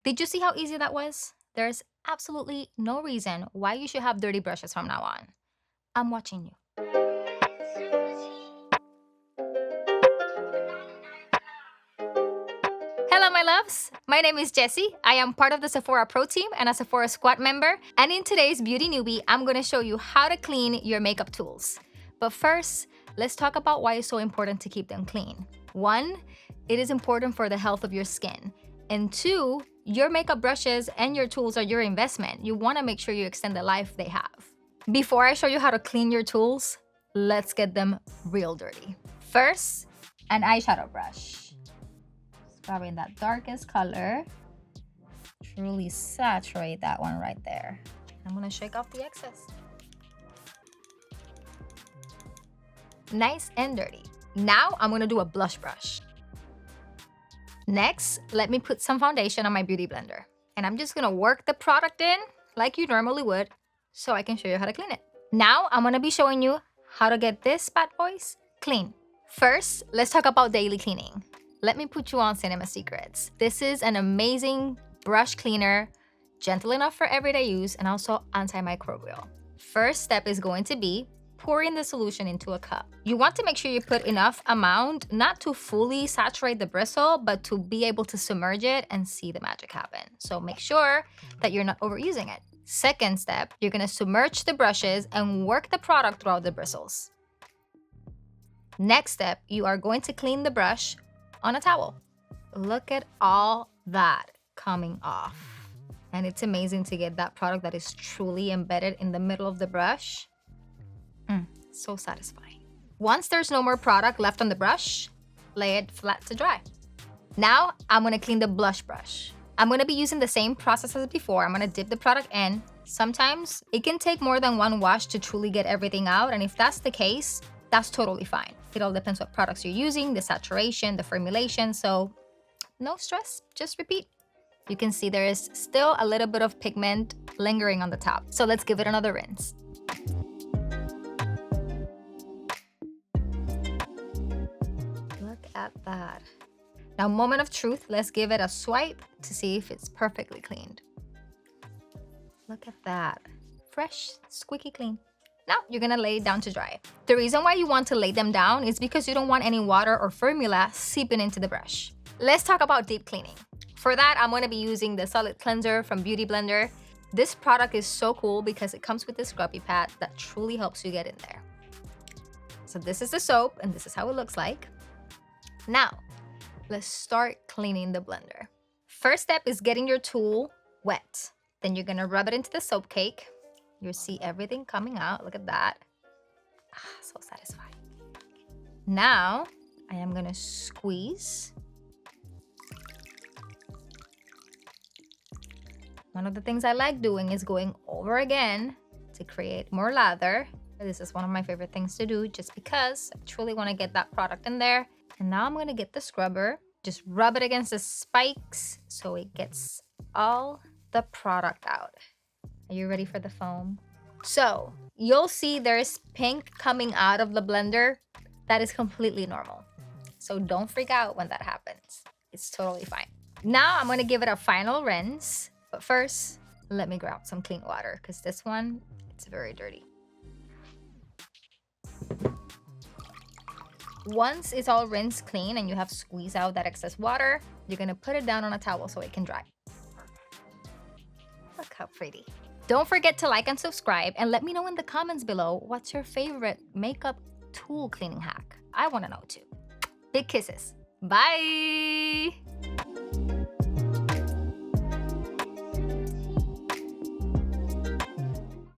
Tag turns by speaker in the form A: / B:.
A: Did you see how easy that was? There's absolutely no reason why you should have dirty brushes from now on. I'm watching you. Hello, my loves. My name is Jessie. I am part of the Sephora Pro team and a Sephora Squad member. And in today's Beauty Newbie, I'm going to show you how to clean your makeup tools. But first, let's talk about why it's so important to keep them clean. 1, it is important for the health of your skin. And 2, your makeup brushes and your tools are your investment. You want to make sure you extend the life they have. Before I show you how to clean your tools, let's get them real dirty. First, an eyeshadow brush. Grabbing that darkest color, truly saturate that one right there. I'm gonna shake off the excess. Nice and dirty. Now I'm gonna do a blush brush. Next, let me put some foundation on my beauty blender. And I'm just gonna work the product in like you normally would so I can show you how to clean it. Now I'm gonna be showing you how to get this bad boys clean. First, let's talk about daily cleaning. Let me put you on Cinema Secrets. This is an amazing brush cleaner, gentle enough for everyday use and also antimicrobial. First step is going to be pouring the solution into a cup. You want to make sure you put enough amount, not to fully saturate the bristle, but to be able to submerge it and see the magic happen. So make sure that you're not overusing it. Second step, you're gonna submerge the brushes and work the product throughout the bristles. Next step, you are going to clean the brush on a towel. Look at all that coming off. And it's amazing to get that product that is truly embedded in the middle of the brush. So satisfying. Once there's no more product left on the brush, lay it flat to dry. Now I'm gonna clean the blush brush. I'm gonna be using the same process as before. I'm gonna dip the product in. Sometimes it can take more than one wash to truly get everything out, and if that's the case, that's totally fine. It all depends what products you're using, the saturation, the formulation, so no stress, just repeat. You can see there is still a little bit of pigment lingering on the top, so let's give it another rinse. Look at that. Now, moment of truth, let's give it a swipe to see if it's perfectly cleaned. Look at that. Fresh, squeaky clean. Now you're gonna lay it down to dry. The reason why you want to lay them down is because you don't want any water or formula seeping into the brush. Let's talk about deep cleaning. For that, I'm gonna be using the solid cleanser from Beauty Blender. This product is so cool because it comes with this scrubby pad that truly helps you get in there. So this is the soap and this is how it looks like. Now, let's start cleaning the blender. First step is getting your tool wet. Then you're gonna rub it into the soap cake. You'll see everything coming out. Look at that. So satisfying. Now, I am gonna squeeze. One of the things I like doing is going over again to create more lather. This is one of my favorite things to do just because I truly wanna get that product in there. And now I'm gonna get the scrubber. Just rub it against the spikes so it gets all the product out. Are you ready for the foam? So you'll see there's pink coming out of the blender. That is completely normal. So don't freak out when that happens. It's totally fine. Now I'm gonna give it a final rinse. But first, let me grab some clean water because this one, it's very dirty. Once it's all rinsed clean and you have squeezed out that excess water, you're gonna put it down on a towel so it can dry. Look how pretty. Don't forget to like and subscribe and let me know in the comments below what's your favorite makeup tool cleaning hack. I wanna know too. Big kisses. Bye!